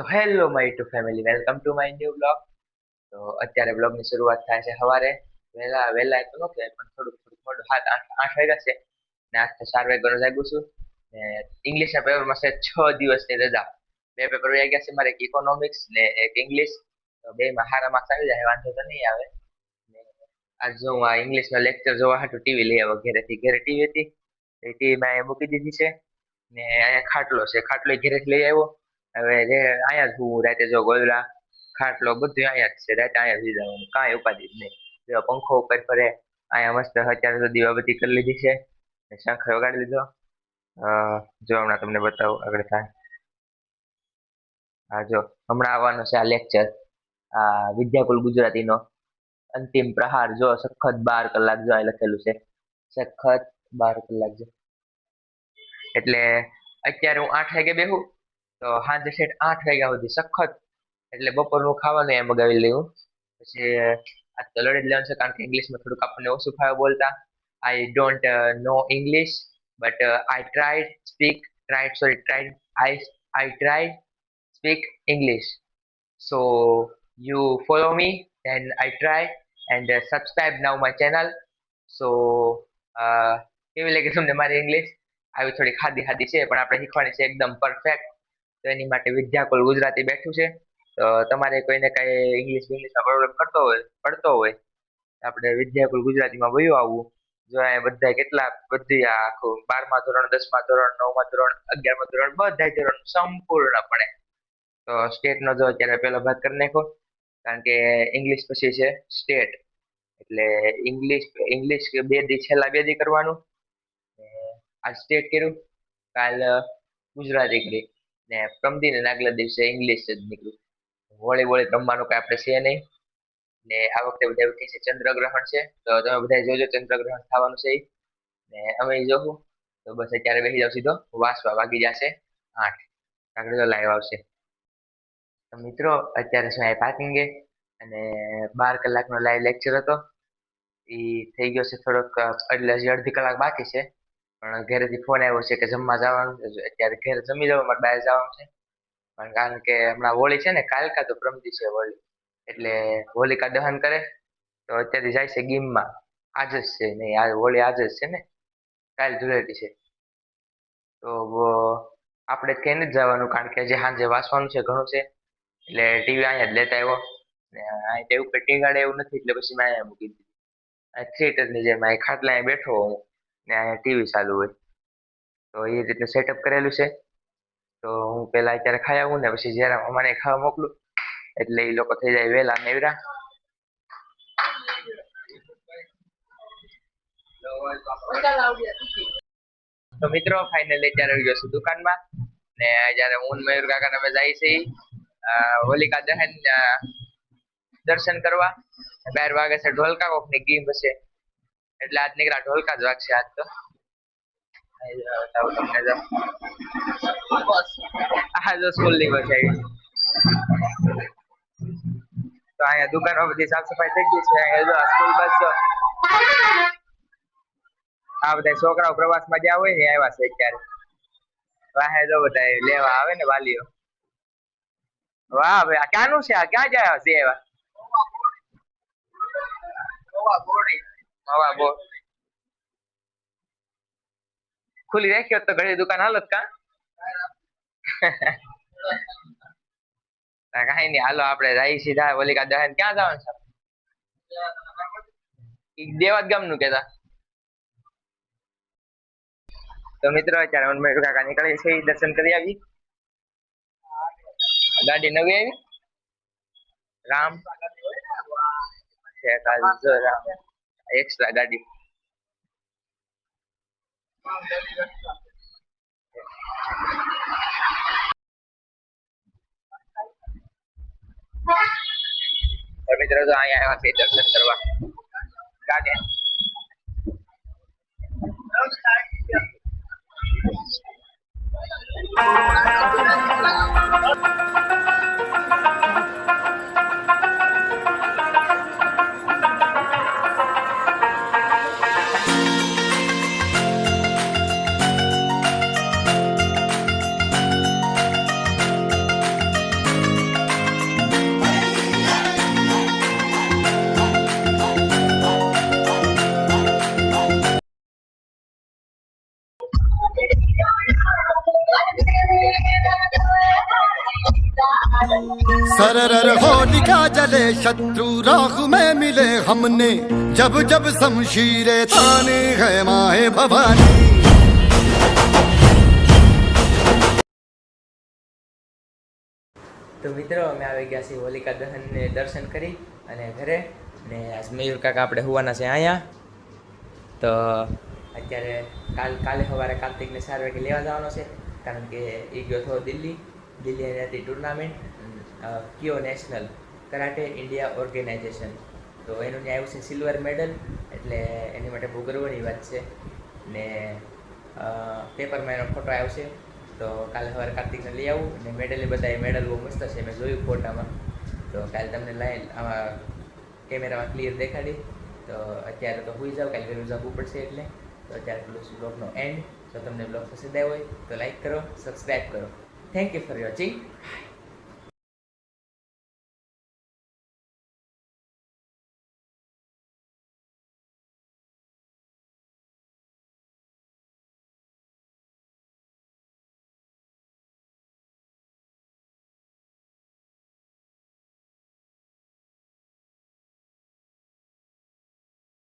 So hello my two family, welcome to my new blog. તો અત્યારે બ્લોગની શરૂઆત થાય છે સવારે વહેલા વહેલા તો ન કહેવાય પણ થોડુંક થોડુંક મોડું 7 8 વાગ્યા છે ને આજથી 4 વાગ્યાનો જાગું છું ને ઇંગ્લિશના પેપરમાં છે 6 દિવસની રજા. બે પેપર વહી ગયા છે મારે, એક ઇકોનોમિક્સ ને એક ઇંગ્લિશ. તો બેમાં સારા માર્ક્સ આવી જાય, વાંધો તો નહીં આવે. ને આજ જો હું આ ઇંગ્લિશનો લેક્ચર જોવા હાટુ ટીવી લઈ આવ્યો ઘરેથી. ઘરે ટીવી હતી એ ટીવીમાં અહીંયા મૂકી દીધી છે ને અહીંયા ખાટલો છે, ખાટલો ઘરેથી લઈ આવ્યો. હવે અહીંયા જ હું રાતે જો ગોદડા ખાટલો બધું અહીંયા જ છે, રાતે અહીંયા જ જવાનું, કાંઈ ઉપાધિ જ નહીં. જો પંખો ઉપર ફરે, અહીંયા મસ્ત અત્યારે તો દીવાબત્તી કરી લીધી છે, શંખ વગાડી લીધો. જો હમણાં તમને બતાવું આગળ થાય. હા જો હમણાં આવવાનો છે આ લેક્ચર, આ વિદ્યાકુલ ગુજરાતીનો અંતિમ પ્રહાર. જો સખત 12 કલાક જો અહીં લખેલું છે, સખત 12 કલાક. જો એટલે અત્યારે હું 8 વાગે બેહું તો સાંજે સેટ 8 વાગ્યા સુધી સખત. એટલે બપોરનું ખાવાનું એ મગાવી લેવું. પછી આજ તો લડી જ લેવાનું છે, કારણ કે ઇંગ્લિશમાં થોડુંક આપણને ઓછું ફાવે બોલતા. I don't know English but I tried I tried speak English. So you follow me and I try and subscribe now my channel. So કેવી લાગે તમને મારી ઇંગ્લિશ? આવી થોડી ખાધી ખાધી છે પણ આપણે શીખવાની છે એકદમ પરફેક્ટ. તો એની માટે વિદ્યાકુલ ગુજરાતી બેઠું છે. તો તમારે કોઈને કઈ ઇંગ્લિશમાં પ્રોબ્લેમ પડતો હોય આપણે વિદ્યાકુલ ગુજરાતીમાં વયું આવવું. જો આ બધા કેટલા બધી આખું 12મા ધોરણ, 10મા ધોરણ, 9મા ધોરણ, 11મા ધોરણ બધા ધોરણ સંપૂર્ણપણે. તો સ્ટેટ નો જો અત્યારે પેલો ભાગ કરી નાખો, કારણ કે ઇંગ્લિશ પછી છે સ્ટેટ. એટલે ઇંગ્લિશ છેલ્લા 2 દી કરવાનું. આજ સ્ટેટ કર્યું, કાલ ગુજરાતી કરી ને પ્રમદી ને આગલા દિવસે ઇંગ્લિશ જ નીકળ્યું. વોળી રમવાનું કઈ આપણે છે નહીં. ને આ વખતે બધા એવું કહે છે ચંદ્રગ્રહણ છે, તો તમે બધા જોજો ચંદ્રગ્રહણ થવાનું છે. ને અમે જોવું તો બસ અત્યારે બેસી જાવ સીધો વાંચવા. વાગી જશે 8, આગળ તો લાઈવ આવશે. તો મિત્રો અત્યારે શું પાર્કિંગે અને 12 કલાકનો લાઈવ લેક્ચર હતો એ થઈ ગયો છે થોડોક, એટલે હજી અડધી કલાક બાકી છે. પણ ઘરેથી ફોન આવ્યો છે કે જમવા જવાનું છે. અત્યારે ઘરે જમી જવું, મારે બહાર જવાનું છે. પણ કારણ કે હમણાં હોળી છે ને, કાલકા તો પ્રમદી છે હોળી, એટલે હોલિકા દહન કરે. તો અત્યારે જાય છે ગીમમાં. આજ જ છે નહીં, આ હોળી આજ જ છે ને, કાલ ધૂળેટી છે. તો આપણે કઈ નથી જવાનું, કારણ કે જે સાંજે વાંચવાનું છે ઘણું છે. એટલે ટીવી અહીંયા જ લેતા આવ્યો ને અહીં તો એવું કઈ ટીંગાડે એવું નથી, એટલે પછી મેં અહીંયા મૂકી દીધી. થિયેટરની જેમ અહીં ખાટલા બેઠો હું ને અહીંયા ટીવી ચાલુ હોય. તો એ રીતનું સેટઅપ કરેલું છે. તો હું પેલા અત્યારે ખાઈ આવું ને પછી જયારે મને ખાવા મોકલું એટલે એ લોકો થઈ જાય વહેલા નેવરા. તો મિત્રો ફાઇનલી અત્યારે આવી ગયો છું દુકાનમાં ને જયારે હું મયુર કાકા અમે જાય છે હોલિકા દહન દર્શન કરવા. 12 વાગે છે ઢોલકા કોક ની ગીમ હશે, એટલે આજ નીકળ્યા ઢોલકા જ વાગશે આજ તો. આ જો સ્કૂલ ની બસ આવી. તો અહીંયા દુકાનો બધી સાફ સફાઈ થઈ ગઈ છે. અહીંયા જો સ્કૂલ બસ, આ બધા છોકરાઓ પ્રવાસમાં ગયા હોય ને આવ્યા છે અત્યારે. વાહે જો બધા લેવા આવે ને વાલીઓ. વાહ ભાઈ, આ ક્યાંનું છે? આ ક્યાં જાય છે? એવા ખુલ્લી રાખ્યો તો ઘણી દુકાન હાલત કા. કઈ નઈ, હાલો આપણે જાય સીધા હોલિકા દહન. ક્યાં જવાનું છે? દેવાત ગામ નું કેતા. તો મિત્રો અત્યારે મયુર કાકા નીકળે છે, દર્શન કરી આવી. ગાડી નવી આવી, રામ એક્સ્ટ્રા ગાડી. મિત્રો તો અહીંયા આવ્યા છે દર્શન કરવા. ગાડી सरर होलिका जले शत्रु राख में मिले हमने जब जब शमशीरे ताने है माए भवानी। તો મિત્રો અમે આવી ગયા છીએ હોલિકા દહનને દર્શન કરી અને ઘરે ને આજ મયુર કાકા આપણે હોવાના છે અહીંયા. તો અત્યારે કાલે સવારે કાર્તિકને 4 વાગે લેવા જવાનો છે, કારણ કે એ ગયો હતો દિલ્હી એની હતી ટુર્નામેન્ટ કિયો નેશનલ કરાટે ઇન્ડિયા ઓર્ગેનાઇઝેશન. તો એનું ત્યાં આવ્યું છે સિલ્વર મેડલ, એટલે એની માટે બહુ ગર્વની વાત છે. ને પેપરમાં એનો ફોટો આવશે, તો કાલે સવારે કાર્તિકને લઈ આવું. અને મેડલ બધા મેડલ બહુ મસ્ત છે, મેં જોયું ફોટામાં. તો કાલે તમને લાઈન આમાં કેમેરામાં ક્લિયર દેખાડી. તો અત્યારે તો સુઈ જાવ, કાલે વહેલું જવું પડશે એટલે. તો અત્યારે પેલું બ્લોગનો એન્ડ. જો તમને બ્લોગ પસંદ આવ્યો હોય તો લાઈક કરો, સબસ્ક્રાઈબ કરો. Thank you for watching.